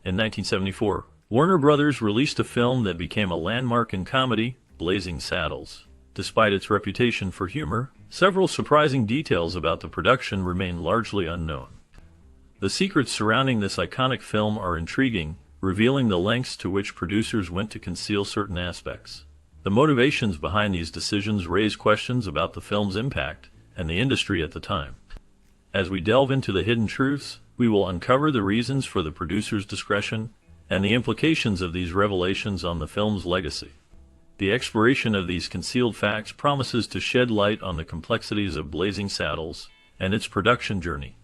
In 1974, Warner Brothers released a film that became a landmark in comedy, Blazing Saddles. Despite its reputation for humor, several surprising details about the production remain largely unknown. The secrets surrounding this iconic film are intriguing, revealing the lengths to which producers went to conceal certain aspects. The motivations behind these decisions raise questions about the film's impact and the industry at the time. As we delve into the hidden truths, we will uncover the reasons for the producer's discretion and the implications of these revelations on the film's legacy. The exploration of these concealed facts promises to shed light on the complexities of Blazing Saddles and its production journey.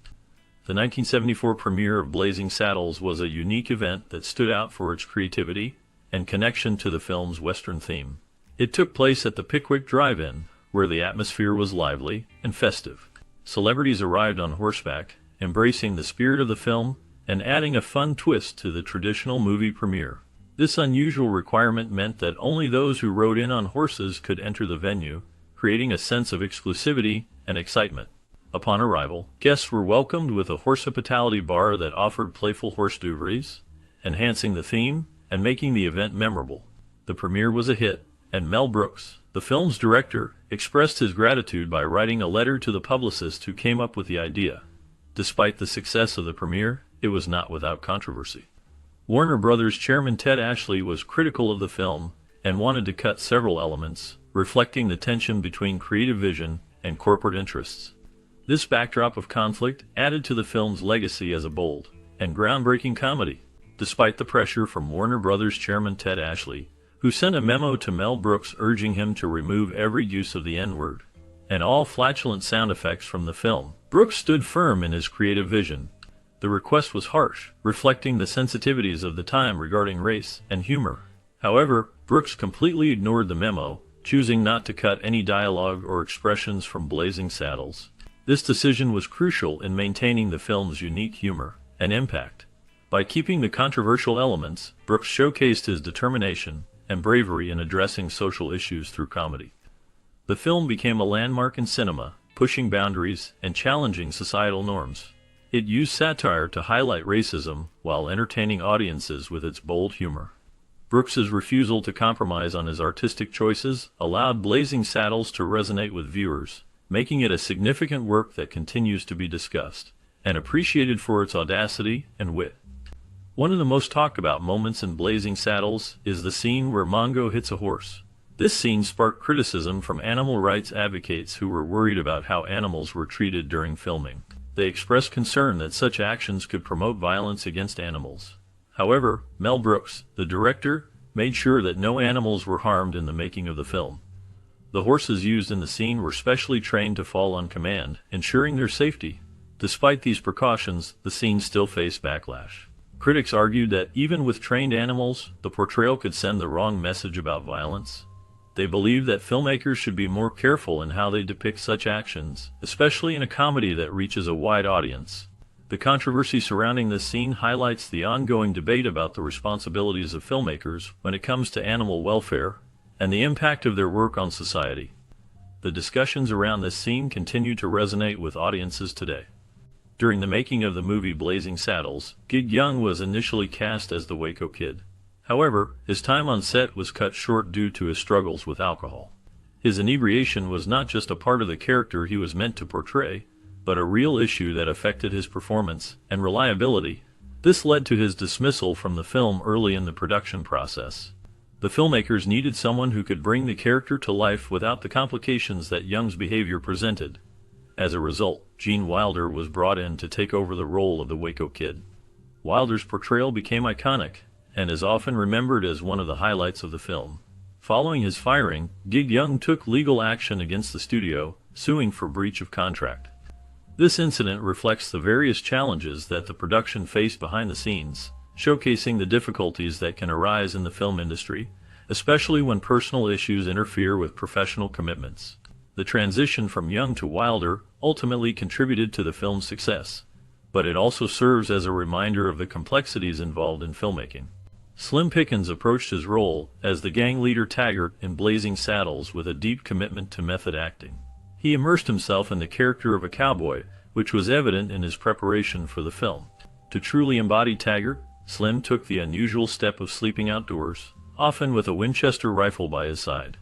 The 1974 premiere of Blazing Saddles was a unique event that stood out for its creativity and connection to the film's Western theme. It took place at the Pickwick Drive-In, where the atmosphere was lively and festive. Celebrities arrived on horseback, embracing the spirit of the film and adding a fun twist to the traditional movie premiere. This unusual requirement meant that only those who rode in on horses could enter the venue, creating a sense of exclusivity and excitement. Upon arrival, guests were welcomed with a hospitality bar that offered playful horse d'oeuvres, enhancing the theme and making the event memorable. The premiere was a hit, and Mel Brooks, the film's director, expressed his gratitude by writing a letter to the publicist who came up with the idea. Despite the success of the premiere, it was not without controversy. Warner Brothers chairman Ted Ashley was critical of the film and wanted to cut several elements, reflecting the tension between creative vision and corporate interests. This backdrop of conflict added to the film's legacy as a bold and groundbreaking comedy. Despite the pressure from Warner Brothers chairman Ted Ashley, who sent a memo to Mel Brooks urging him to remove every use of the N-word and all flatulent sound effects from the film, Brooks stood firm in his creative vision. The request was harsh, reflecting the sensitivities of the time regarding race and humor. However, Brooks completely ignored the memo, choosing not to cut any dialogue or expressions from Blazing Saddles. This decision was crucial in maintaining the film's unique humor and impact. By keeping the controversial elements, Brooks showcased his determination and bravery in addressing social issues through comedy. The film became a landmark in cinema, pushing boundaries and challenging societal norms. It used satire to highlight racism while entertaining audiences with its bold humor. Brooks's refusal to compromise on his artistic choices allowed Blazing Saddles to resonate with viewers, making it a significant work that continues to be discussed and appreciated for its audacity and wit. One of the most talked about moments in Blazing Saddles is the scene where Mongo hits a horse. This scene sparked criticism from animal rights advocates who were worried about how animals were treated during filming. They expressed concern that such actions could promote violence against animals. However, Mel Brooks, the director, made sure that no animals were harmed in the making of the film. The horses used in the scene were specially trained to fall on command, ensuring their safety. Despite these precautions, the scene still faced backlash. Critics argued that even with trained animals, the portrayal could send the wrong message about violence. They believed that filmmakers should be more careful in how they depict such actions, especially in a comedy that reaches a wide audience. The controversy surrounding this scene highlights the ongoing debate about the responsibilities of filmmakers when it comes to animal welfare and the impact of their work on society. The discussions around this scene continue to resonate with audiences today. During the making of the movie Blazing Saddles, Gig Young was initially cast as the Waco Kid. However, his time on set was cut short due to his struggles with alcohol. His inebriation was not just a part of the character he was meant to portray, but a real issue that affected his performance and reliability. This led to his dismissal from the film early in the production process. The filmmakers needed someone who could bring the character to life without the complications that Young's behavior presented. As a result, Gene Wilder was brought in to take over the role of the Waco Kid. Wilder's portrayal became iconic and is often remembered as one of the highlights of the film. Following his firing, Gig Young took legal action against the studio, suing for breach of contract. This incident reflects the various challenges that the production faced behind the scenes, showcasing the difficulties that can arise in the film industry, especially when personal issues interfere with professional commitments. The transition from Young to Wilder ultimately contributed to the film's success, but it also serves as a reminder of the complexities involved in filmmaking. Slim Pickens approached his role as the gang leader Taggart in Blazing Saddles with a deep commitment to method acting. He immersed himself in the character of a cowboy, which was evident in his preparation for the film. To truly embody Taggart, Slim took the unusual step of sleeping outdoors, often with a Winchester rifle by his side.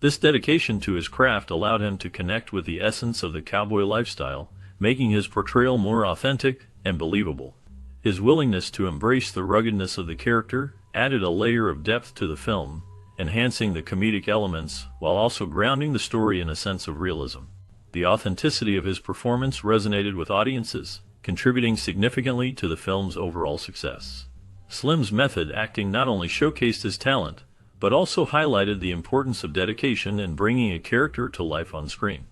This dedication to his craft allowed him to connect with the essence of the cowboy lifestyle, making his portrayal more authentic and believable. His willingness to embrace the ruggedness of the character added a layer of depth to the film, enhancing the comedic elements while also grounding the story in a sense of realism. The authenticity of his performance resonated with audiences, contributing significantly to the film's overall success. Slim's method acting not only showcased his talent, but also highlighted the importance of dedication in bringing a character to life on screen.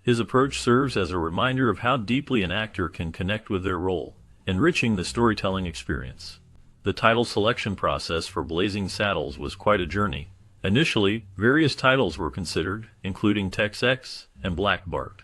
His approach serves as a reminder of how deeply an actor can connect with their role, enriching the storytelling experience. The title selection process for Blazing Saddles was quite a journey. Initially, various titles were considered, including Tex-Ex and Black Bart.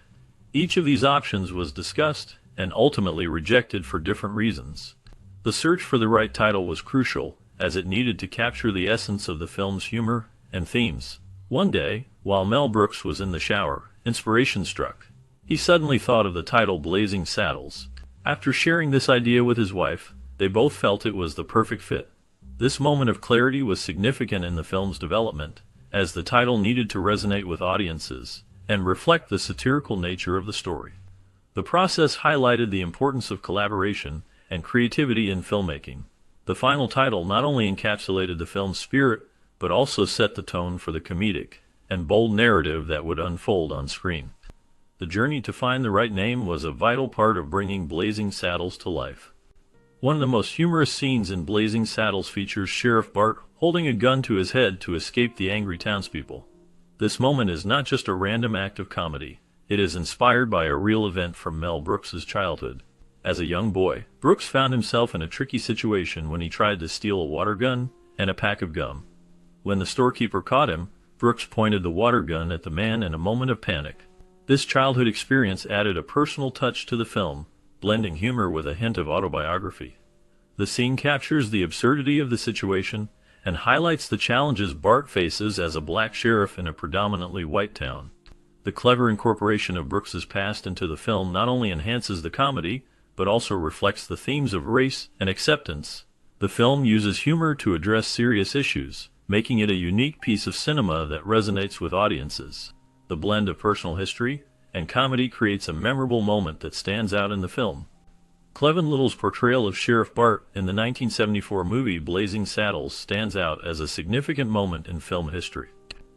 Each of these options was discussed and ultimately rejected for different reasons. The search for the right title was crucial, as it needed to capture the essence of the film's humor and themes. One day, while Mel Brooks was in the shower, inspiration struck. He suddenly thought of the title Blazing Saddles. After sharing this idea with his wife, they both felt it was the perfect fit. This moment of clarity was significant in the film's development, as the title needed to resonate with audiences and reflect the satirical nature of the story. The process highlighted the importance of collaboration and creativity in filmmaking. The final title not only encapsulated the film's spirit, but also set the tone for the comedic and bold narrative that would unfold on screen. The journey to find the right name was a vital part of bringing Blazing Saddles to life. One of the most humorous scenes in Blazing Saddles features Sheriff Bart holding a gun to his head to escape the angry townspeople. This moment is not just a random act of comedy. It is inspired by a real event from Mel Brooks's childhood. As a young boy, Brooks found himself in a tricky situation when he tried to steal a water gun and a pack of gum. When the storekeeper caught him, Brooks pointed the water gun at the man in a moment of panic. This childhood experience added a personal touch to the film, blending humor with a hint of autobiography. The scene captures the absurdity of the situation and highlights the challenges Bart faces as a black sheriff in a predominantly white town. The clever incorporation of Brooks's past into the film not only enhances the comedy, but also reflects the themes of race and acceptance. The film uses humor to address serious issues, making it a unique piece of cinema that resonates with audiences. The blend of personal history and comedy creates a memorable moment that stands out in the film. Clevin Little's portrayal of Sheriff Bart in the 1974 movie Blazing Saddles stands out as a significant moment in film history.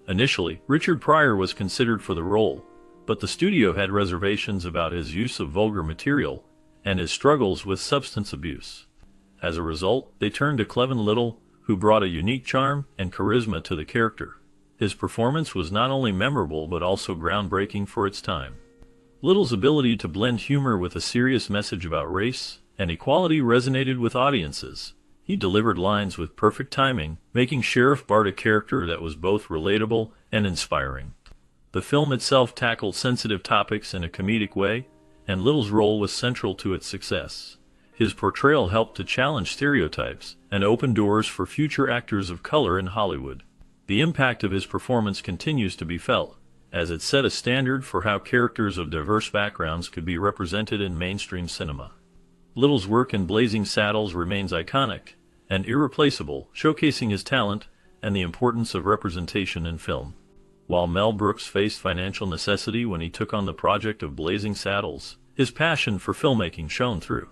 Initially, Richard Pryor was considered for the role, but the studio had reservations about his use of vulgar material and his struggles with substance abuse. As a result, they turned to Clevin Little, who brought a unique charm and charisma to the character. His performance was not only memorable but also groundbreaking for its time. Little's ability to blend humor with a serious message about race and equality resonated with audiences. He delivered lines with perfect timing, making Sheriff Bart a character that was both relatable and inspiring. The film itself tackled sensitive topics in a comedic way, and Little's role was central to its success. His portrayal helped to challenge stereotypes and open doors for future actors of color in Hollywood. The impact of his performance continues to be felt, as it set a standard for how characters of diverse backgrounds could be represented in mainstream cinema. Little's work in Blazing Saddles remains iconic and irreplaceable, showcasing his talent and the importance of representation in film. While Mel Brooks faced financial necessity when he took on the project of Blazing Saddles, his passion for filmmaking shone through.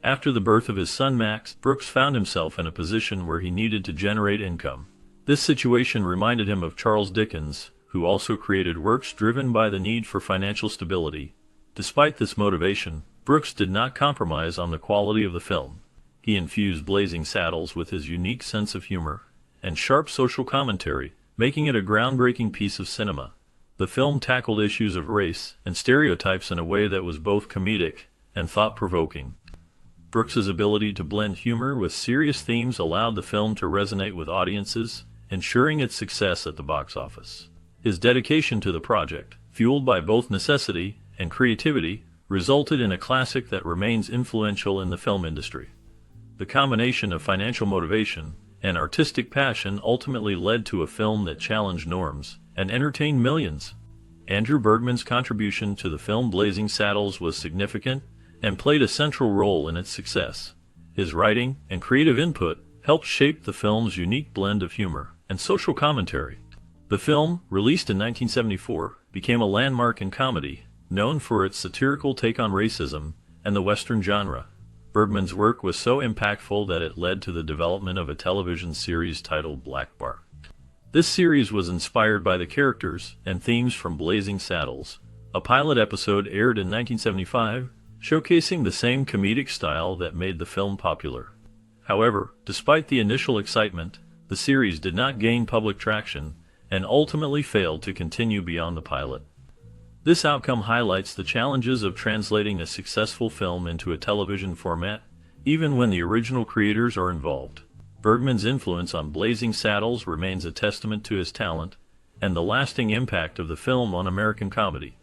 After the birth of his son Max, Brooks found himself in a position where he needed to generate income. This situation reminded him of Charles Dickens, who also created works driven by the need for financial stability. Despite this motivation, Brooks did not compromise on the quality of the film. He infused Blazing Saddles with his unique sense of humor and sharp social commentary, making it a groundbreaking piece of cinema. The film tackled issues of race and stereotypes in a way that was both comedic and thought-provoking. Brooks's ability to blend humor with serious themes allowed the film to resonate with audiences, ensuring its success at the box office. His dedication to the project, fueled by both necessity and creativity, resulted in a classic that remains influential in the film industry. The combination of financial motivation and artistic passion ultimately led to a film that challenged norms and entertained millions. Andrew Bergman's contribution to the film Blazing Saddles was significant and played a central role in its success. His writing and creative input helped shape the film's unique blend of humor and social commentary. The film, released in 1974, became a landmark in comedy, known for its satirical take on racism and the Western genre. Bergman's work was so impactful that it led to the development of a television series titled Black Bar. This series was inspired by the characters and themes from Blazing Saddles. A pilot episode aired in 1975, showcasing the same comedic style that made the film popular. However, despite the initial excitement, the series did not gain public traction and ultimately failed to continue beyond the pilot. This outcome highlights the challenges of translating a successful film into a television format, even when the original creators are involved. Bergman's influence on Blazing Saddles remains a testament to his talent and the lasting impact of the film on American comedy.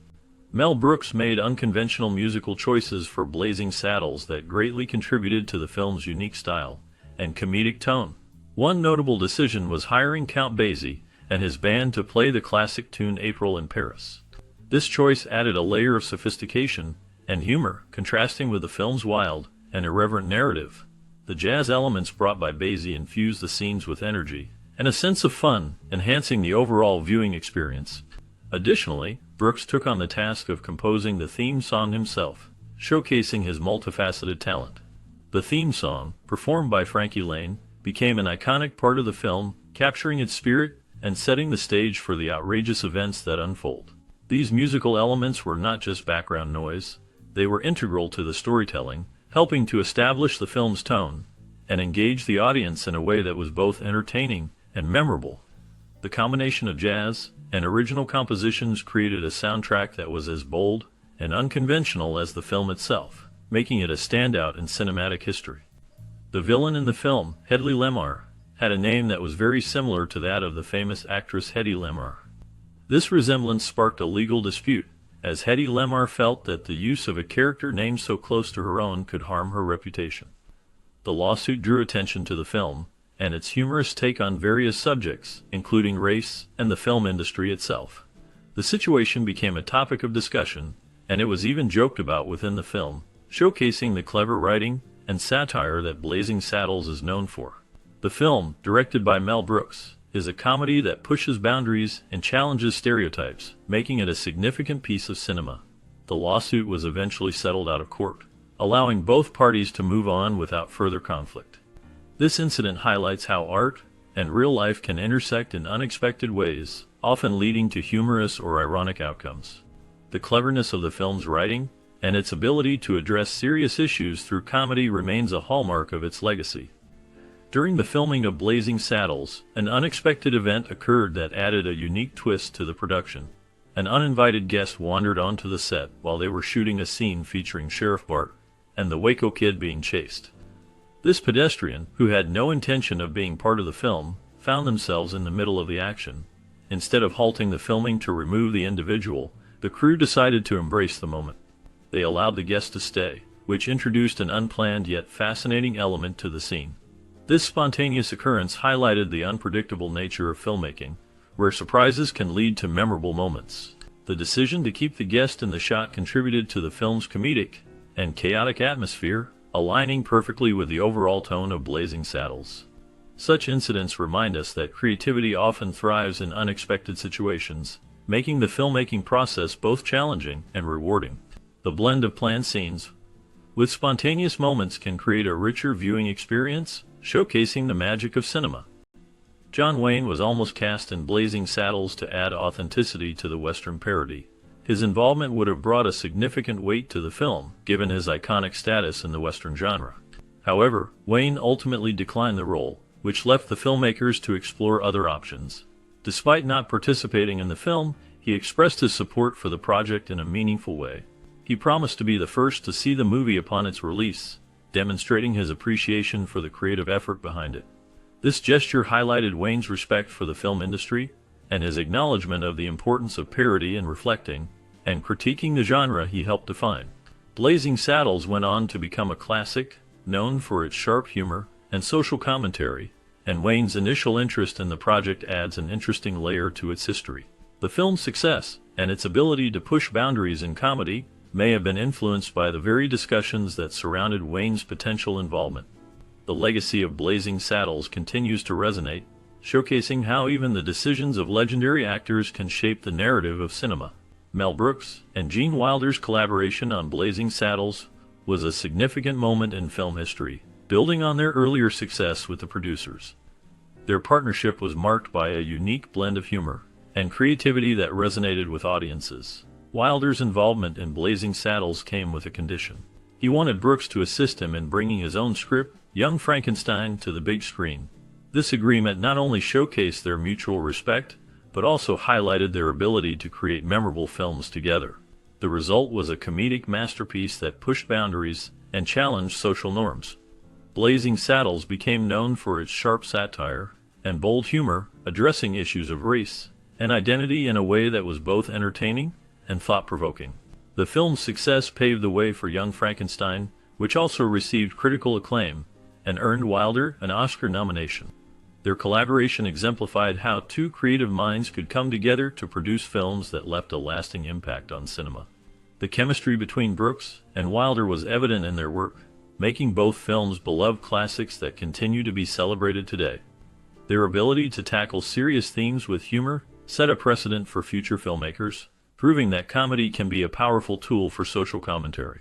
Mel Brooks made unconventional musical choices for Blazing Saddles that greatly contributed to the film's unique style and comedic tone. One notable decision was hiring Count Basie and his band to play the classic tune April in Paris. This choice added a layer of sophistication and humor, contrasting with the film's wild and irreverent narrative. The jazz elements brought by Basie infused the scenes with energy and a sense of fun, enhancing the overall viewing experience. Additionally, Brooks took on the task of composing the theme song himself, showcasing his multifaceted talent. The theme song, performed by Frankie Laine, became an iconic part of the film, capturing its spirit and setting the stage for the outrageous events that unfold. These musical elements were not just background noise, they were integral to the storytelling, helping to establish the film's tone and engage the audience in a way that was both entertaining and memorable. The combination of jazz and original compositions created a soundtrack that was as bold and unconventional as the film itself, making it a standout in cinematic history. The villain in the film, Hedy Lamarr, had a name that was very similar to that of the famous actress Hedy Lamarr. This resemblance sparked a legal dispute, as Hedy Lamarr felt that the use of a character name so close to her own could harm her reputation. The lawsuit drew attention to the film and its humorous take on various subjects, including race and the film industry itself. The situation became a topic of discussion, and it was even joked about within the film, showcasing the clever writing and satire that Blazing Saddles is known for. The film, directed by Mel Brooks, is a comedy that pushes boundaries and challenges stereotypes, making it a significant piece of cinema. The lawsuit was eventually settled out of court, allowing both parties to move on without further conflict. This incident highlights how art and real life can intersect in unexpected ways, often leading to humorous or ironic outcomes. The cleverness of the film's writing and its ability to address serious issues through comedy remains a hallmark of its legacy. During the filming of Blazing Saddles, an unexpected event occurred that added a unique twist to the production. An uninvited guest wandered onto the set while they were shooting a scene featuring Sheriff Bart and the Waco Kid being chased. This pedestrian, who had no intention of being part of the film, found themselves in the middle of the action. Instead of halting the filming to remove the individual, the crew decided to embrace the moment. They allowed the guest to stay, which introduced an unplanned yet fascinating element to the scene. This spontaneous occurrence highlighted the unpredictable nature of filmmaking, where surprises can lead to memorable moments. The decision to keep the guest in the shot contributed to the film's comedic and chaotic atmosphere, aligning perfectly with the overall tone of Blazing Saddles. Such incidents remind us that creativity often thrives in unexpected situations, making the filmmaking process both challenging and rewarding. The blend of planned scenes with spontaneous moments can create a richer viewing experience, showcasing the magic of cinema. John Wayne was almost cast in Blazing Saddles to add authenticity to the Western parody. His involvement would have brought a significant weight to the film, given his iconic status in the Western genre. However, Wayne ultimately declined the role, which left the filmmakers to explore other options. Despite not participating in the film, he expressed his support for the project in a meaningful way. He promised to be the first to see the movie upon its release, demonstrating his appreciation for the creative effort behind it. This gesture highlighted Wayne's respect for the film industry and his acknowledgement of the importance of parody in reflecting and critiquing the genre he helped define. Blazing Saddles went on to become a classic, known for its sharp humor and social commentary, and Wayne's initial interest in the project adds an interesting layer to its history. The film's success and its ability to push boundaries in comedy may have been influenced by the very discussions that surrounded Wayne's potential involvement. The legacy of Blazing Saddles continues to resonate, showcasing how even the decisions of legendary actors can shape the narrative of cinema. Mel Brooks and Gene Wilder's collaboration on Blazing Saddles was a significant moment in film history, building on their earlier success with the producers. Their partnership was marked by a unique blend of humor and creativity that resonated with audiences. Wilder's involvement in Blazing Saddles came with a condition. He wanted Brooks to assist him in bringing his own script, Young Frankenstein, to the big screen. This agreement not only showcased their mutual respect, but also highlighted their ability to create memorable films together. The result was a comedic masterpiece that pushed boundaries and challenged social norms. Blazing Saddles became known for its sharp satire and bold humor, addressing issues of race and identity in a way that was both entertaining and thought-provoking. The film's success paved the way for Young Frankenstein, which also received critical acclaim and earned Wilder an Oscar nomination. Their collaboration exemplified how two creative minds could come together to produce films that left a lasting impact on cinema. The chemistry between Brooks and Wilder was evident in their work, making both films beloved classics that continue to be celebrated today. Their ability to tackle serious themes with humor set a precedent for future filmmakers, proving that comedy can be a powerful tool for social commentary.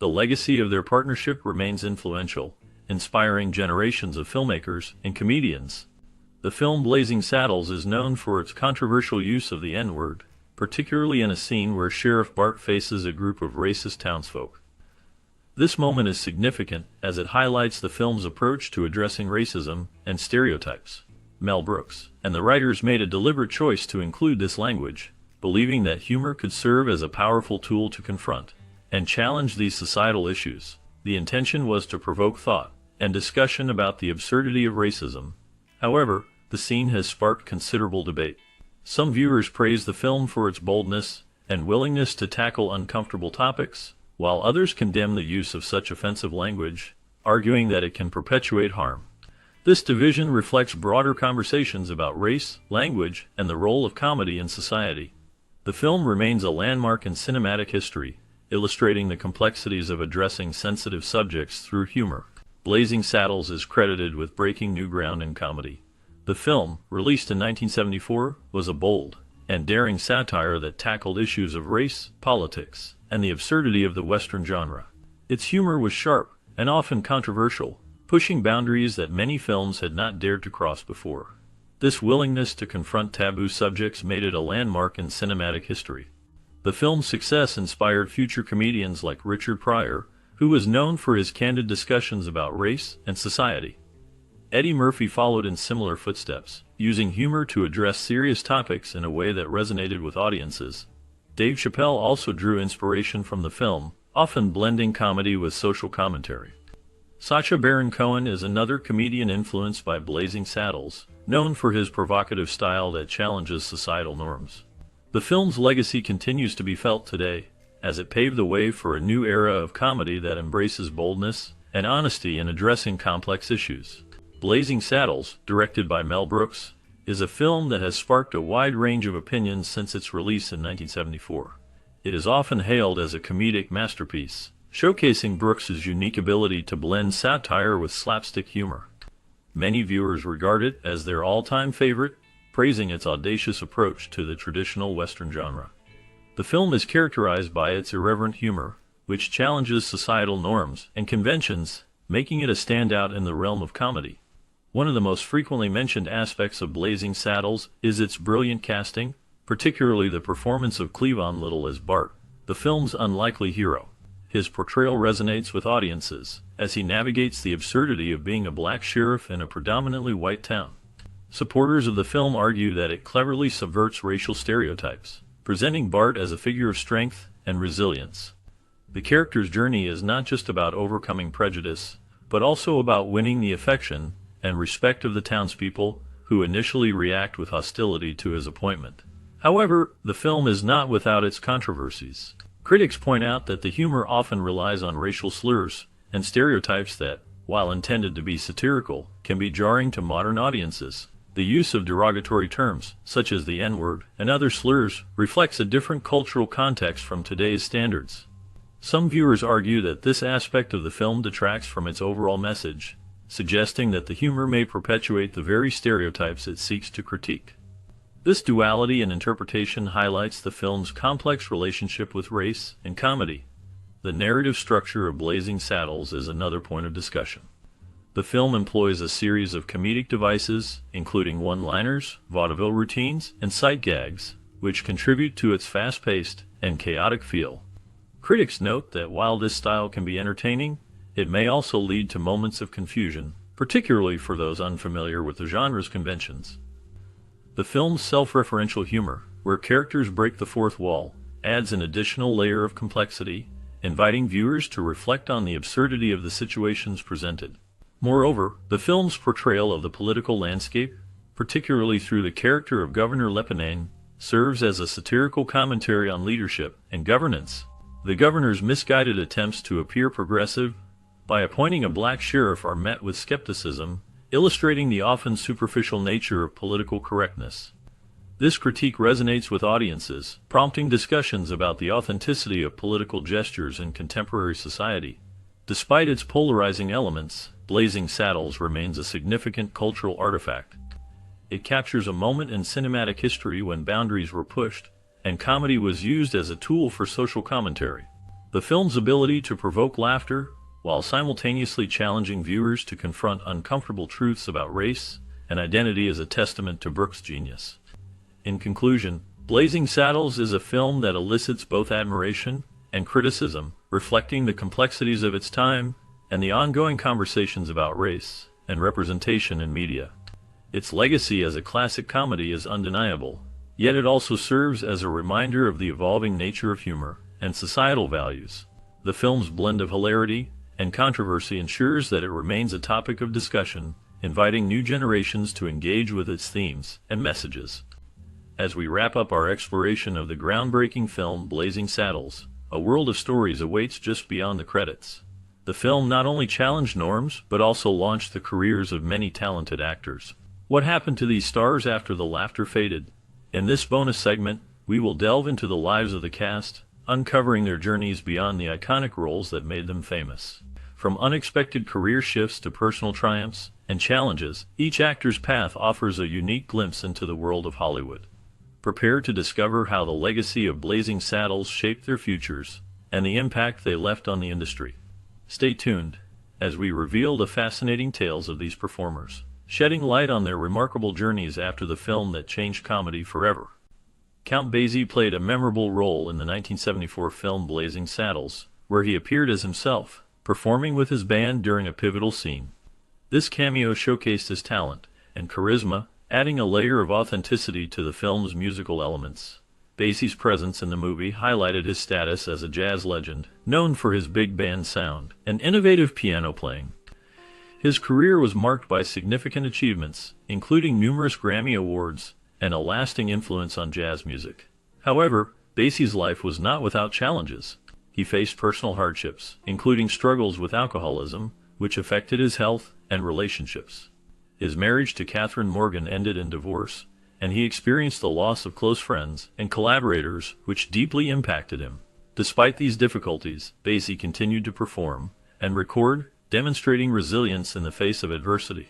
The legacy of their partnership remains influential, inspiring generations of filmmakers and comedians. The film Blazing Saddles is known for its controversial use of the N-word, particularly in a scene where Sheriff Bart faces a group of racist townsfolk. This moment is significant as it highlights the film's approach to addressing racism and stereotypes. Mel Brooks and the writers made a deliberate choice to include this language, believing that humor could serve as a powerful tool to confront and challenge these societal issues. The intention was to provoke thought and discussion about the absurdity of racism. However, the scene has sparked considerable debate. Some viewers praise the film for its boldness and willingness to tackle uncomfortable topics, while others condemn the use of such offensive language, arguing that it can perpetuate harm. This division reflects broader conversations about race, language, and the role of comedy in society. The film remains a landmark in cinematic history, illustrating the complexities of addressing sensitive subjects through humor. Blazing Saddles is credited with breaking new ground in comedy. The film, released in 1974, was a bold and daring satire that tackled issues of race, politics, and the absurdity of the Western genre. Its humor was sharp and often controversial, pushing boundaries that many films had not dared to cross before. This willingness to confront taboo subjects made it a landmark in cinematic history. The film's success inspired future comedians like Richard Pryor, who was known for his candid discussions about race and society. Eddie Murphy followed in similar footsteps, using humor to address serious topics in a way that resonated with audiences. Dave Chappelle also drew inspiration from the film, often blending comedy with social commentary. Sacha Baron Cohen is another comedian influenced by Blazing Saddles, known for his provocative style that challenges societal norms. The film's legacy continues to be felt today, as it paved the way for a new era of comedy that embraces boldness and honesty in addressing complex issues. Blazing Saddles, directed by Mel Brooks, is a film that has sparked a wide range of opinions since its release in 1974. It is often hailed as a comedic masterpiece, showcasing Brooks's unique ability to blend satire with slapstick humor. Many viewers regard it as their all-time favorite, praising its audacious approach to the traditional Western genre. The film is characterized by its irreverent humor, which challenges societal norms and conventions, making it a standout in the realm of comedy. One of the most frequently mentioned aspects of Blazing Saddles is its brilliant casting, particularly the performance of Cleavon Little as Bart, the film's unlikely hero. His portrayal resonates with audiences, as he navigates the absurdity of being a black sheriff in a predominantly white town. Supporters of the film argue that it cleverly subverts racial stereotypes, presenting Bart as a figure of strength and resilience. The character's journey is not just about overcoming prejudice, but also about winning the affection and respect of the townspeople, who initially react with hostility to his appointment. However, the film is not without its controversies. Critics point out that the humor often relies on racial slurs and stereotypes that, while intended to be satirical, can be jarring to modern audiences. The use of derogatory terms, such as the N-word and other slurs, reflects a different cultural context from today's standards. Some viewers argue that this aspect of the film detracts from its overall message, suggesting that the humor may perpetuate the very stereotypes it seeks to critique. This duality in interpretation highlights the film's complex relationship with race and comedy. The narrative structure of Blazing Saddles is another point of discussion. The film employs a series of comedic devices, including one-liners, vaudeville routines, and sight gags, which contribute to its fast-paced and chaotic feel. Critics note that while this style can be entertaining, it may also lead to moments of confusion, particularly for those unfamiliar with the genre's conventions. The film's self-referential humor, where characters break the fourth wall, adds an additional layer of complexity, inviting viewers to reflect on the absurdity of the situations presented. Moreover, the film's portrayal of the political landscape, particularly through the character of Governor Lepanane, serves as a satirical commentary on leadership and governance. The governor's misguided attempts to appear progressive by appointing a black sheriff are met with skepticism, illustrating the often superficial nature of political correctness. This critique resonates with audiences, prompting discussions about the authenticity of political gestures in contemporary society. Despite its polarizing elements, Blazing Saddles remains a significant cultural artifact. It captures a moment in cinematic history when boundaries were pushed, and comedy was used as a tool for social commentary. The film's ability to provoke laughter, while simultaneously challenging viewers to confront uncomfortable truths about race and identity, is a testament to Brooks' genius. In conclusion, Blazing Saddles is a film that elicits both admiration and criticism, reflecting the complexities of its time and the ongoing conversations about race and representation in media. Its legacy as a classic comedy is undeniable, yet it also serves as a reminder of the evolving nature of humor and societal values. The film's blend of hilarity and controversy ensures that it remains a topic of discussion, inviting new generations to engage with its themes and messages. As we wrap up our exploration of the groundbreaking film Blazing Saddles, a world of stories awaits just beyond the credits. The film not only challenged norms, but also launched the careers of many talented actors. What happened to these stars after the laughter faded? In this bonus segment, we will delve into the lives of the cast, uncovering their journeys beyond the iconic roles that made them famous. From unexpected career shifts to personal triumphs and challenges, each actor's path offers a unique glimpse into the world of Hollywood. Prepare to discover how the legacy of Blazing Saddles shaped their futures and the impact they left on the industry. Stay tuned as we reveal the fascinating tales of these performers, shedding light on their remarkable journeys after the film that changed comedy forever. Count Basie played a memorable role in the 1974 film Blazing Saddles, where he appeared as himself, performing with his band during a pivotal scene. This cameo showcased his talent and charisma, adding a layer of authenticity to the film's musical elements. Basie's presence in the movie highlighted his status as a jazz legend, known for his big band sound and innovative piano playing. His career was marked by significant achievements, including numerous Grammy Awards and a lasting influence on jazz music. However, Basie's life was not without challenges. He faced personal hardships, including struggles with alcoholism, which affected his health and relationships. His marriage to Catherine Morgan ended in divorce, and he experienced the loss of close friends and collaborators, which deeply impacted him. Despite these difficulties, Basie continued to perform and record, demonstrating resilience in the face of adversity.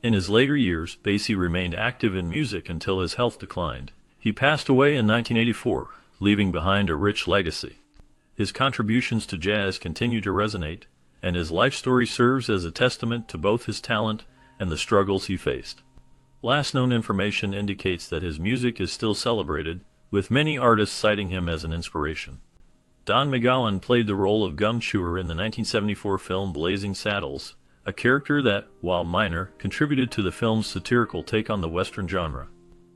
In his later years, Basie remained active in music until his health declined. He passed away in 1984, leaving behind a rich legacy. His contributions to jazz continue to resonate, and his life story serves as a testament to both his talent and the struggles he faced. Last known information indicates that his music is still celebrated, with many artists citing him as an inspiration. Don McGowan played the role of Gum Chewer in the 1974 film Blazing Saddles, a character that, while minor, contributed to the film's satirical take on the Western genre.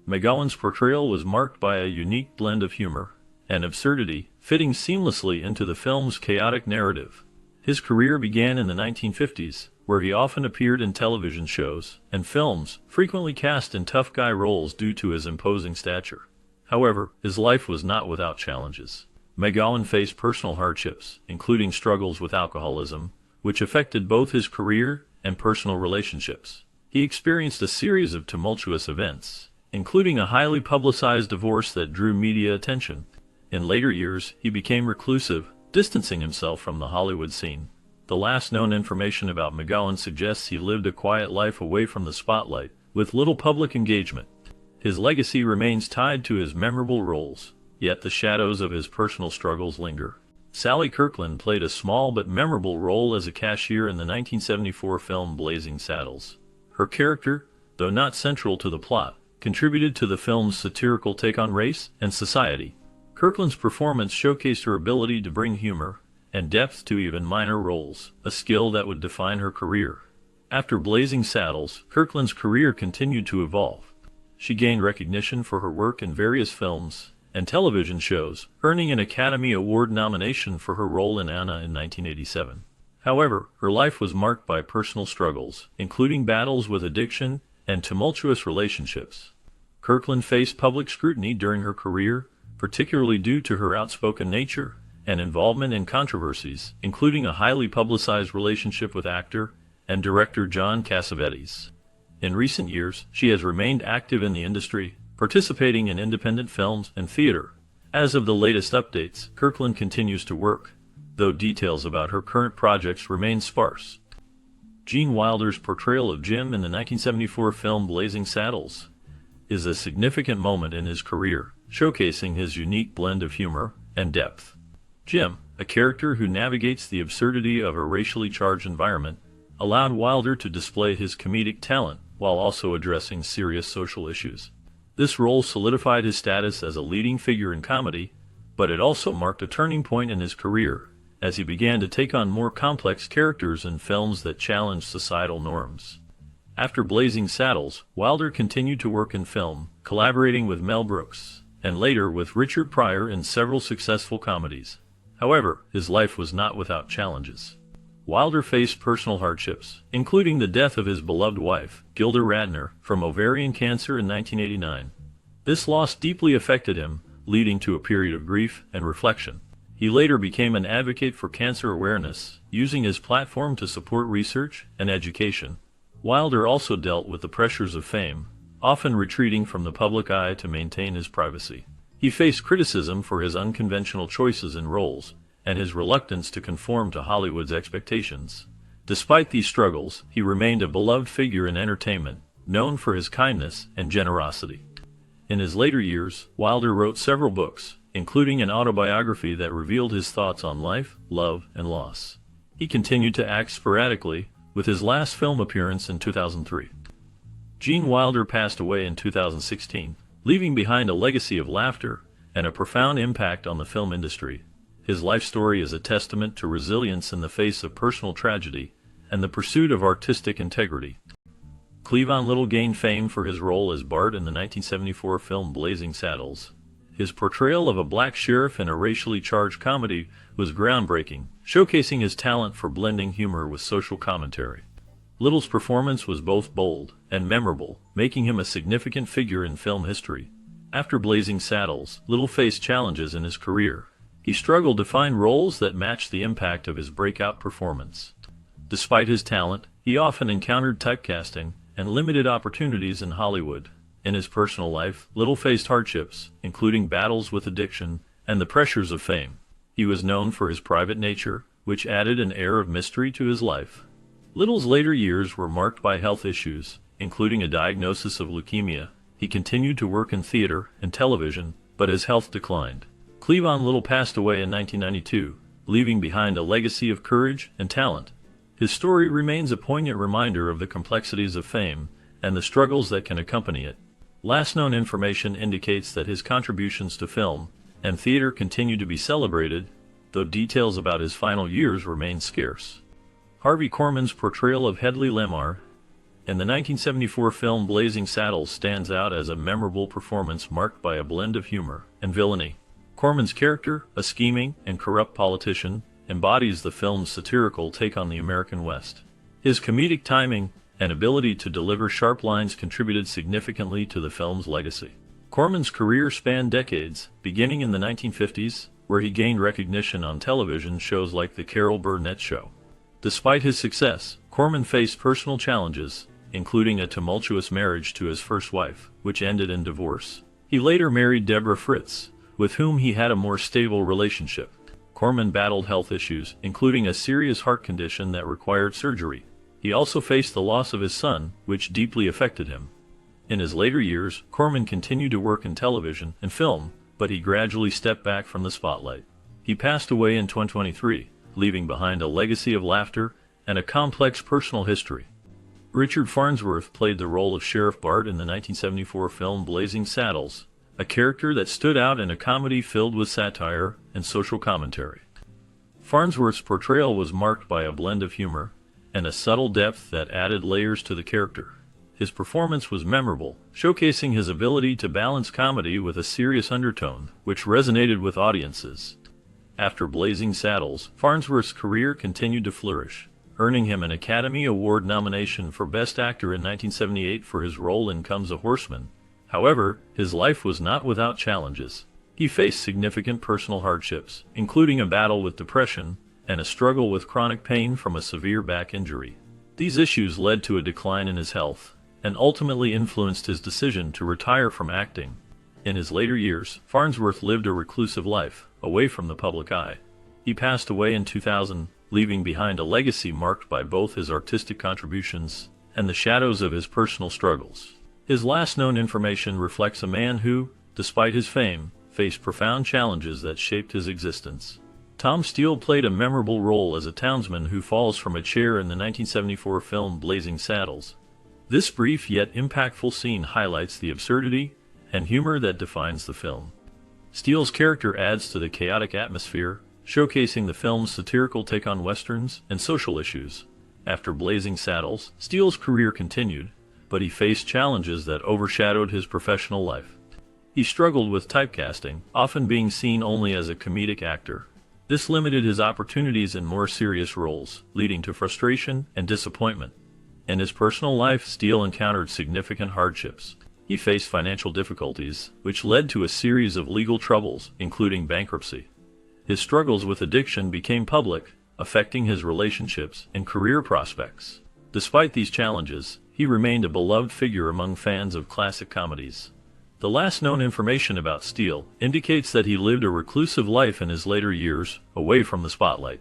McGowan's portrayal was marked by a unique blend of humor and absurdity, fitting seamlessly into the film's chaotic narrative. His career began in the 1950s, where he often appeared in television shows and films, frequently cast in tough guy roles due to his imposing stature. However, his life was not without challenges. McGowan faced personal hardships, including struggles with alcoholism, which affected both his career and personal relationships. He experienced a series of tumultuous events, including a highly publicized divorce that drew media attention. In later years, he became reclusive, distancing himself from the Hollywood scene. The last known information about McGowan suggests he lived a quiet life away from the spotlight, with little public engagement. His legacy remains tied to his memorable roles, yet the shadows of his personal struggles linger. Sally Kirkland played a small but memorable role as a cashier in the 1974 film Blazing Saddles. Her character, though not central to the plot, contributed to the film's satirical take on race and society. Kirkland's performance showcased her ability to bring humor and depth to even minor roles, a skill that would define her career. After Blazing Saddles, Kirkland's career continued to evolve. She gained recognition for her work in various films and television shows, earning an Academy Award nomination for her role in Anna in 1987. However, her life was marked by personal struggles, including battles with addiction and tumultuous relationships. Kirkland faced public scrutiny during her career, particularly due to her outspoken nature and involvement in controversies, including a highly publicized relationship with actor and director John Cassavetes. In recent years, she has remained active in the industry, participating in independent films and theater. As of the latest updates, Kirkland continues to work, though details about her current projects remain sparse. Gene Wilder's portrayal of Jim in the 1974 film Blazing Saddles is a significant moment in his career, showcasing his unique blend of humor and depth. Jim, a character who navigates the absurdity of a racially charged environment, allowed Wilder to display his comedic talent while also addressing serious social issues. This role solidified his status as a leading figure in comedy, but it also marked a turning point in his career, as he began to take on more complex characters in films that challenged societal norms. After Blazing Saddles, Wilder continued to work in film, collaborating with Mel Brooks, and later with Richard Pryor in several successful comedies. However, his life was not without challenges. Wilder faced personal hardships, including the death of his beloved wife, Gilda Radner, from ovarian cancer in 1989. This loss deeply affected him, leading to a period of grief and reflection. He later became an advocate for cancer awareness, using his platform to support research and education. Wilder also dealt with the pressures of fame, often retreating from the public eye to maintain his privacy. He faced criticism for his unconventional choices in roles, and his reluctance to conform to Hollywood's expectations. Despite these struggles, he remained a beloved figure in entertainment, known for his kindness and generosity. In his later years, Wilder wrote several books, including an autobiography that revealed his thoughts on life, love, and loss. He continued to act sporadically, with his last film appearance in 2003. Gene Wilder passed away in 2016, leaving behind a legacy of laughter and a profound impact on the film industry. His life story is a testament to resilience in the face of personal tragedy and the pursuit of artistic integrity. Cleavon Little gained fame for his role as Bart in the 1974 film Blazing Saddles. His portrayal of a black sheriff in a racially charged comedy was groundbreaking, showcasing his talent for blending humor with social commentary. Little's performance was both bold and memorable, making him a significant figure in film history. After Blazing Saddles, Little faced challenges in his career. He struggled to find roles that matched the impact of his breakout performance. Despite his talent, he often encountered typecasting and limited opportunities in Hollywood. In his personal life, Little faced hardships, including battles with addiction and the pressures of fame. He was known for his private nature, which added an air of mystery to his life. Little's later years were marked by health issues, including a diagnosis of leukemia. He continued to work in theater and television, but his health declined. Cleavon Little passed away in 1992, leaving behind a legacy of courage and talent. His story remains a poignant reminder of the complexities of fame and the struggles that can accompany it. Last known information indicates that his contributions to film and theater continue to be celebrated, though details about his final years remain scarce. Harvey Korman's portrayal of Hedley Lamar in the 1974 film Blazing Saddles stands out as a memorable performance marked by a blend of humor and villainy. Korman's character, a scheming and corrupt politician, embodies the film's satirical take on the American West. His comedic timing and ability to deliver sharp lines contributed significantly to the film's legacy. Korman's career spanned decades, beginning in the 1950s, where he gained recognition on television shows like The Carol Burnett Show. Despite his success, Korman faced personal challenges, including a tumultuous marriage to his first wife, which ended in divorce. He later married Deborah Fritz, with whom he had a more stable relationship. Corman battled health issues, including a serious heart condition that required surgery. He also faced the loss of his son, which deeply affected him. In his later years, Corman continued to work in television and film, but he gradually stepped back from the spotlight. He passed away in 2023, leaving behind a legacy of laughter and a complex personal history. Richard Farnsworth played the role of Sheriff Bart in the 1974 film Blazing Saddles, a character that stood out in a comedy filled with satire and social commentary. Farnsworth's portrayal was marked by a blend of humor and a subtle depth that added layers to the character. His performance was memorable, showcasing his ability to balance comedy with a serious undertone, which resonated with audiences. After Blazing Saddles, Farnsworth's career continued to flourish, earning him an Academy Award nomination for Best Actor in 1978 for his role in Comes a Horseman. However, his life was not without challenges. He faced significant personal hardships, including a battle with depression and a struggle with chronic pain from a severe back injury. These issues led to a decline in his health and ultimately influenced his decision to retire from acting. In his later years, Farnsworth lived a reclusive life, away from the public eye. He passed away in 2000, leaving behind a legacy marked by both his artistic contributions and the shadows of his personal struggles. His last known information reflects a man who, despite his fame, faced profound challenges that shaped his existence. Tom Steele played a memorable role as a townsman who falls from a chair in the 1974 film Blazing Saddles. This brief yet impactful scene highlights the absurdity and humor that defines the film. Steele's character adds to the chaotic atmosphere, showcasing the film's satirical take on westerns and social issues. After Blazing Saddles, Steele's career continued, but he faced challenges that overshadowed his professional life. He struggled with typecasting, often being seen only as a comedic actor. This limited his opportunities in more serious roles, leading to frustration and disappointment. In his personal life, Steele encountered significant hardships. He faced financial difficulties, which led to a series of legal troubles, including bankruptcy. His struggles with addiction became public, affecting his relationships and career prospects. Despite these challenges, he remained a beloved figure among fans of classic comedies. The last known information about Steele indicates that he lived a reclusive life in his later years, away from the spotlight.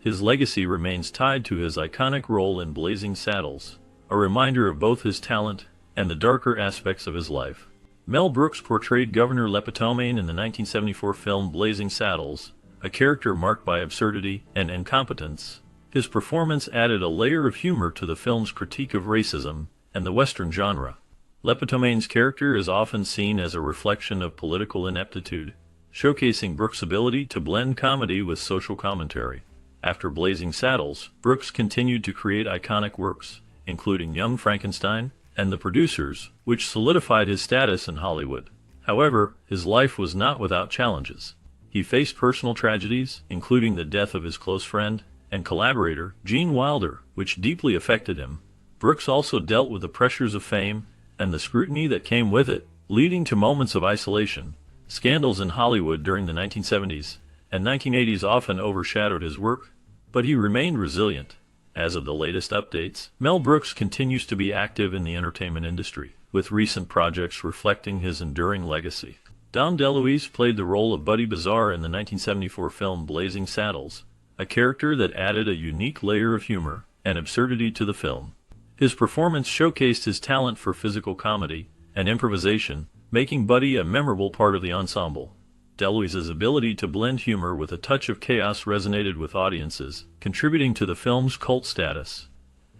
His legacy remains tied to his iconic role in Blazing Saddles, a reminder of both his talent and the darker aspects of his life. Mel Brooks portrayed Governor Lepetomaine in the 1974 film Blazing Saddles, a character marked by absurdity and incompetence. His performance added a layer of humor to the film's critique of racism and the Western genre. Lepetomaine's character is often seen as a reflection of political ineptitude, showcasing Brooks' ability to blend comedy with social commentary. After Blazing Saddles, Brooks continued to create iconic works, including Young Frankenstein and The Producers, which solidified his status in Hollywood. However, his life was not without challenges. He faced personal tragedies, including the death of his close friend and collaborator, Gene Wilder, which deeply affected him. Brooks also dealt with the pressures of fame and the scrutiny that came with it, leading to moments of isolation. Scandals in Hollywood during the 1970s and 1980s often overshadowed his work, but he remained resilient. As of the latest updates, Mel Brooks continues to be active in the entertainment industry, with recent projects reflecting his enduring legacy. Dom DeLuise played the role of Buddy Bazaar in the 1974 film Blazing Saddles, a character that added a unique layer of humor and absurdity to the film. His performance showcased his talent for physical comedy and improvisation, making Buddy a memorable part of the ensemble. DeLuise's ability to blend humor with a touch of chaos resonated with audiences, contributing to the film's cult status.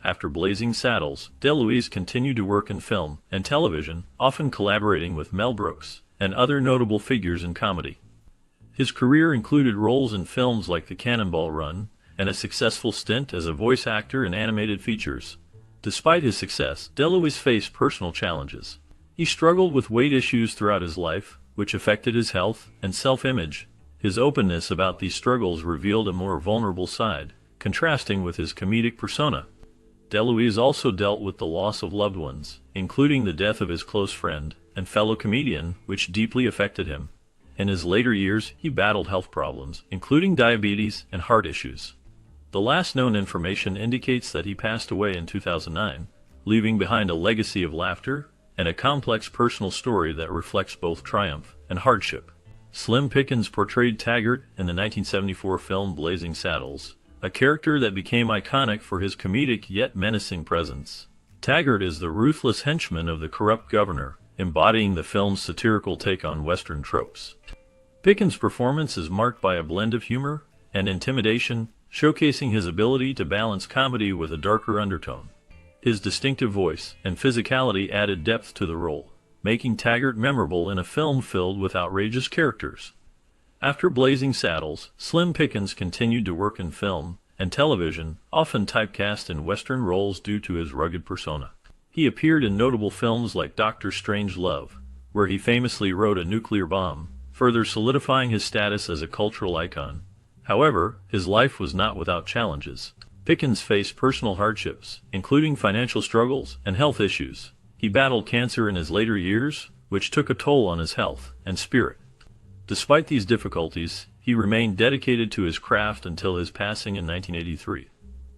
After Blazing Saddles, DeLuise continued to work in film and television, often collaborating with Mel Brooks and other notable figures in comedy. His career included roles in films like The Cannonball Run and a successful stint as a voice actor in animated features. Despite his success, DeLuise faced personal challenges. He struggled with weight issues throughout his life, which affected his health and self-image. His openness about these struggles revealed a more vulnerable side, contrasting with his comedic persona. DeLuise also dealt with the loss of loved ones, including the death of his close friend and fellow comedian, which deeply affected him. In his later years, he battled health problems, including diabetes and heart issues. The last known information indicates that he passed away in 2009, leaving behind a legacy of laughter and a complex personal story that reflects both triumph and hardship. Slim Pickens portrayed Taggart in the 1974 film Blazing Saddles, a character that became iconic for his comedic yet menacing presence. Taggart is the ruthless henchman of the corrupt governor, embodying the film's satirical take on Western tropes. Pickens' performance is marked by a blend of humor and intimidation, showcasing his ability to balance comedy with a darker undertone. His distinctive voice and physicality added depth to the role, making Taggart memorable in a film filled with outrageous characters. After Blazing Saddles, Slim Pickens continued to work in film and television, often typecast in Western roles due to his rugged persona. He appeared in notable films like Dr. Strangelove, where he famously wrote a nuclear bomb, further solidifying his status as a cultural icon. However, his life was not without challenges. Pickens faced personal hardships, including financial struggles and health issues. He battled cancer in his later years, which took a toll on his health and spirit. Despite these difficulties, he remained dedicated to his craft until his passing in 1983.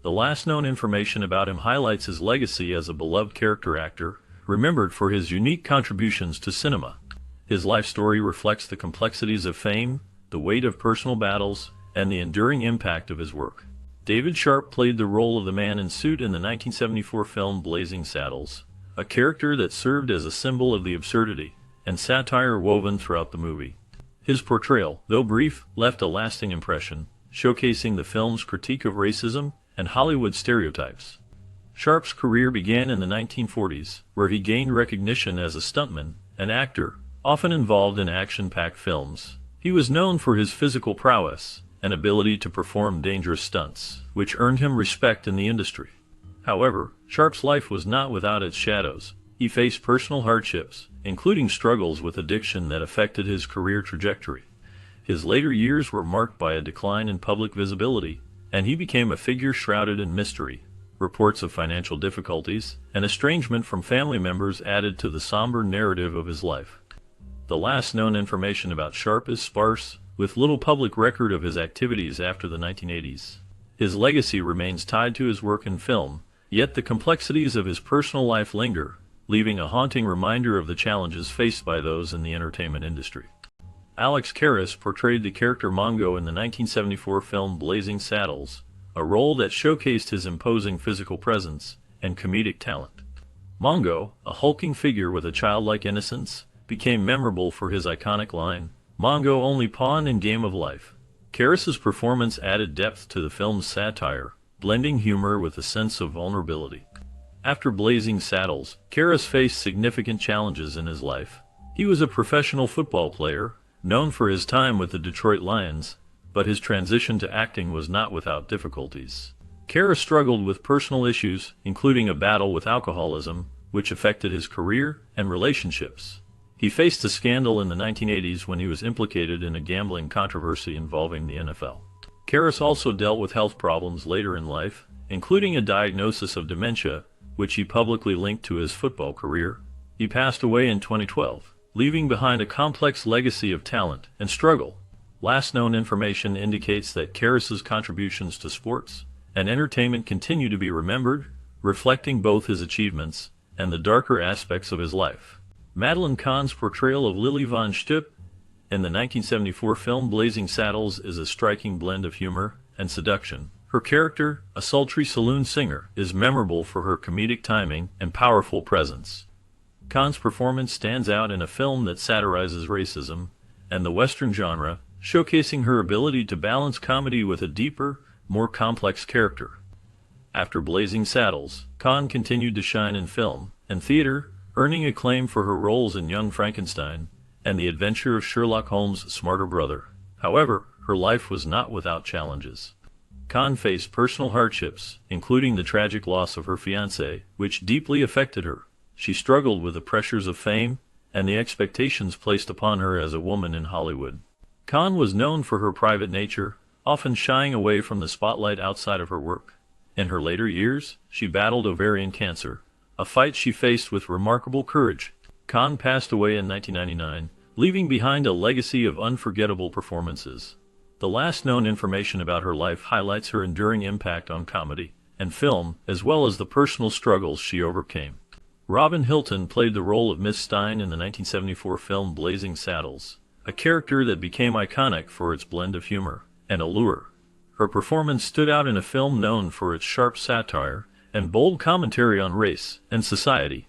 The last known information about him highlights his legacy as a beloved character actor, remembered for his unique contributions to cinema. His life story reflects the complexities of fame, the weight of personal battles, and the enduring impact of his work. David Sharp played the role of the man in suit in the 1974 film Blazing Saddles, a character that served as a symbol of the absurdity and satire woven throughout the movie. His portrayal, though brief, left a lasting impression, showcasing the film's critique of racism and Hollywood stereotypes. Sharp's career began in the 1940s, where he gained recognition as a stuntman, an actor, often involved in action-packed films. He was known for his physical prowess and ability to perform dangerous stunts, which earned him respect in the industry. However, Sharp's life was not without its shadows. He faced personal hardships, including struggles with addiction that affected his career trajectory. His later years were marked by a decline in public visibility, and he became a figure shrouded in mystery. Reports of financial difficulties and estrangement from family members added to the somber narrative of his life. The last known information about Sharp is sparse, with little public record of his activities after the 1980s. His legacy remains tied to his work in film, yet the complexities of his personal life linger, leaving a haunting reminder of the challenges faced by those in the entertainment industry. Alex Karras portrayed the character Mongo in the 1974 film Blazing Saddles, a role that showcased his imposing physical presence and comedic talent. Mongo, a hulking figure with a childlike innocence, became memorable for his iconic line, "Mongo only pawn in game of life." Karras's performance added depth to the film's satire, blending humor with a sense of vulnerability. After Blazing Saddles, Karras faced significant challenges in his life. He was a professional football player, known for his time with the Detroit Lions, but his transition to acting was not without difficulties. Karras struggled with personal issues, including a battle with alcoholism, which affected his career and relationships. He faced a scandal in the 1980s when he was implicated in a gambling controversy involving the NFL. Karras also dealt with health problems later in life, including a diagnosis of dementia, which he publicly linked to his football career. He passed away in 2012, leaving behind a complex legacy of talent and struggle. Last known information indicates that Karras's contributions to sports and entertainment continue to be remembered, reflecting both his achievements and the darker aspects of his life. Madeline Kahn's portrayal of Lily von Shtupp in the 1974 film Blazing Saddles is a striking blend of humor and seduction. Her character, a sultry saloon singer, is memorable for her comedic timing and powerful presence. Kahn's performance stands out in a film that satirizes racism and the Western genre, showcasing her ability to balance comedy with a deeper, more complex character. After Blazing Saddles, Kahn continued to shine in film and theater, earning acclaim for her roles in Young Frankenstein and The Adventure of Sherlock Holmes' Smarter Brother. However, her life was not without challenges. Kahn faced personal hardships, including the tragic loss of her fiancé, which deeply affected her. She struggled with the pressures of fame and the expectations placed upon her as a woman in Hollywood. Kahn was known for her private nature, often shying away from the spotlight outside of her work. In her later years, she battled ovarian cancer, a fight she faced with remarkable courage. Kahn passed away in 1999, leaving behind a legacy of unforgettable performances. The last known information about her life highlights her enduring impact on comedy and film, as well as the personal struggles she overcame. Robin Hilton played the role of Miss Stein in the 1974 film Blazing Saddles, a character that became iconic for its blend of humor and allure. Her performance stood out in a film known for its sharp satire and bold commentary on race and society.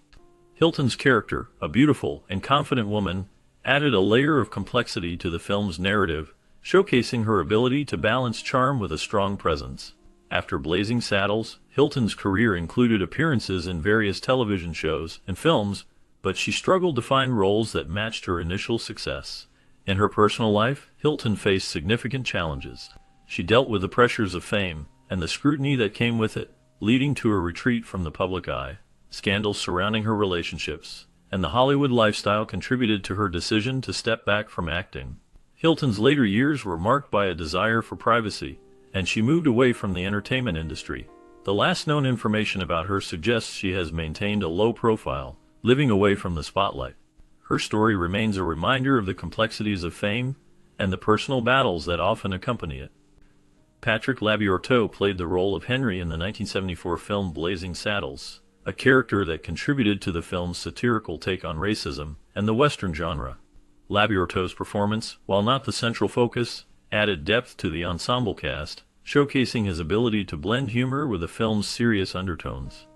Hilton's character, a beautiful and confident woman, added a layer of complexity to the film's narrative, showcasing her ability to balance charm with a strong presence. After Blazing Saddles, Hilton's career included appearances in various television shows and films, but she struggled to find roles that matched her initial success. In her personal life, Hilton faced significant challenges. She dealt with the pressures of fame and the scrutiny that came with it, leading to a retreat from the public eye. Scandals surrounding her relationships and the Hollywood lifestyle contributed to her decision to step back from acting. Hilton's later years were marked by a desire for privacy, and she moved away from the entertainment industry. The last known information about her suggests she has maintained a low profile, living away from the spotlight. Her story remains a reminder of the complexities of fame and the personal battles that often accompany it. Patrick Labyorteaux played the role of Henry in the 1974 film Blazing Saddles, a character that contributed to the film's satirical take on racism and the Western genre. Labyorteaux's performance, while not the central focus, added depth to the ensemble cast, showcasing his ability to blend humor with the film's serious undertones.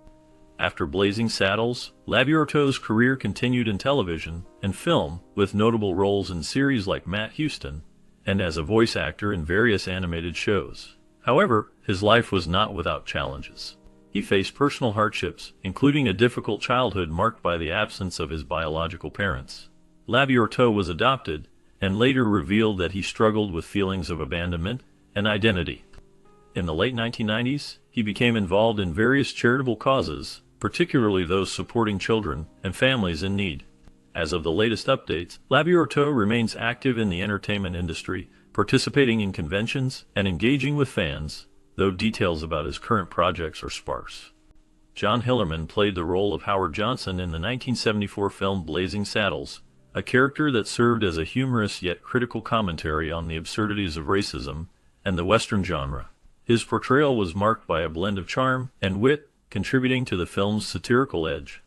After Blazing Saddles, Labyorteaux's career continued in television and film, with notable roles in series like Matt Houston, and as a voice actor in various animated shows. However, his life was not without challenges. He faced personal hardships, including a difficult childhood marked by the absence of his biological parents. Labyorteaux was adopted, and later revealed that he struggled with feelings of abandonment and identity. In the late 1990s, he became involved in various charitable causes, particularly those supporting children and families in need. As of the latest updates, Labyorteaux remains active in the entertainment industry, participating in conventions and engaging with fans, though details about his current projects are sparse. John Hillerman played the role of Howard Johnson in the 1974 film Blazing Saddles, a character that served as a humorous yet critical commentary on the absurdities of racism and the Western genre. His portrayal was marked by a blend of charm and wit, contributing to the film's satirical edge.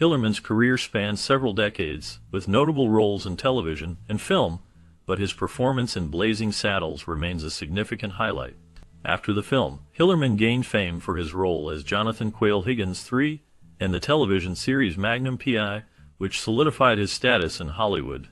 Hillerman's career spanned several decades, with notable roles in television and film, but his performance in Blazing Saddles remains a significant highlight. After the film, Hillerman gained fame for his role as Jonathan Quayle Higgins III in the television series Magnum P.I., which solidified his status in Hollywood.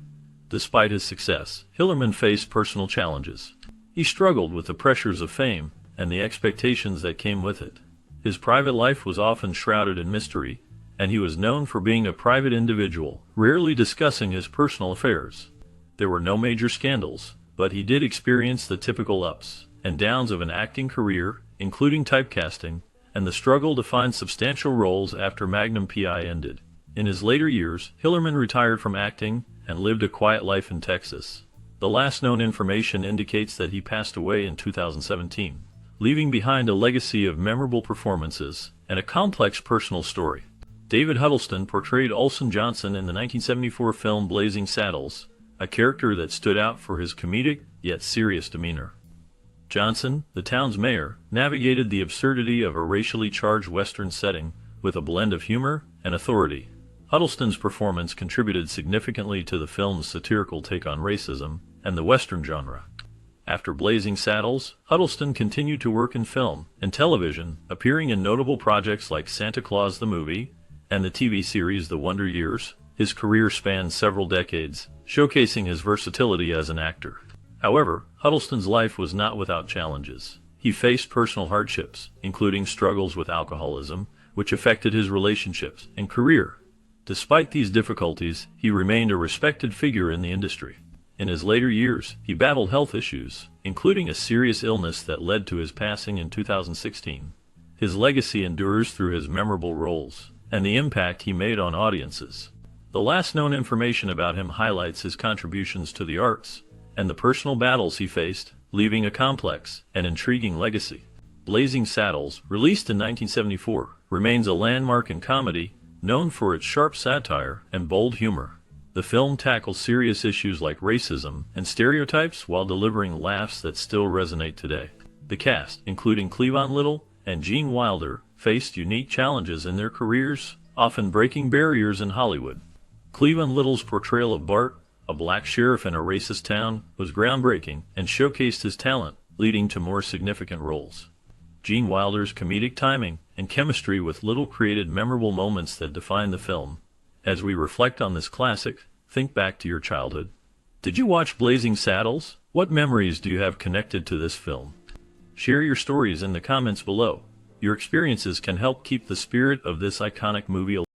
Despite his success, Hillerman faced personal challenges. He struggled with the pressures of fame and the expectations that came with it. His private life was often shrouded in mystery, and he was known for being a private individual, rarely discussing his personal affairs. There were no major scandals, but he did experience the typical ups and downs of an acting career, including typecasting, and the struggle to find substantial roles after Magnum P.I. ended. In his later years, Hillerman retired from acting and lived a quiet life in Texas. The last known information indicates that he passed away in 2017, leaving behind a legacy of memorable performances and a complex personal story. David Huddleston portrayed Olson Johnson in the 1974 film Blazing Saddles, a character that stood out for his comedic yet serious demeanor. Johnson, the town's mayor, navigated the absurdity of a racially charged Western setting with a blend of humor and authority. Huddleston's performance contributed significantly to the film's satirical take on racism and the Western genre. After Blazing Saddles, Huddleston continued to work in film and television, appearing in notable projects like Santa Claus the Movie and the TV series The Wonder Years. His career spanned several decades, showcasing his versatility as an actor. However, Huddleston's life was not without challenges. He faced personal hardships, including struggles with alcoholism, which affected his relationships and career. Despite these difficulties, he remained a respected figure in the industry. In his later years, he battled health issues, including a serious illness that led to his passing in 2016. His legacy endures through his memorable roles and the impact he made on audiences. The last known information about him highlights his contributions to the arts and the personal battles he faced, leaving a complex and intriguing legacy. Blazing Saddles, released in 1974, remains a landmark in comedy, known for its sharp satire and bold humor. The film tackles serious issues like racism and stereotypes while delivering laughs that still resonate today. The cast, including Cleavon Little and Gene Wilder, faced unique challenges in their careers, often breaking barriers in Hollywood. Cleavon Little's portrayal of Bart, a black sheriff in a racist town, was groundbreaking and showcased his talent, leading to more significant roles. Gene Wilder's comedic timing and chemistry with Little created memorable moments that define the film. As we reflect on this classic, think back to your childhood. Did you watch Blazing Saddles? What memories do you have connected to this film? Share your stories in the comments below. Your experiences can help keep the spirit of this iconic movie alive.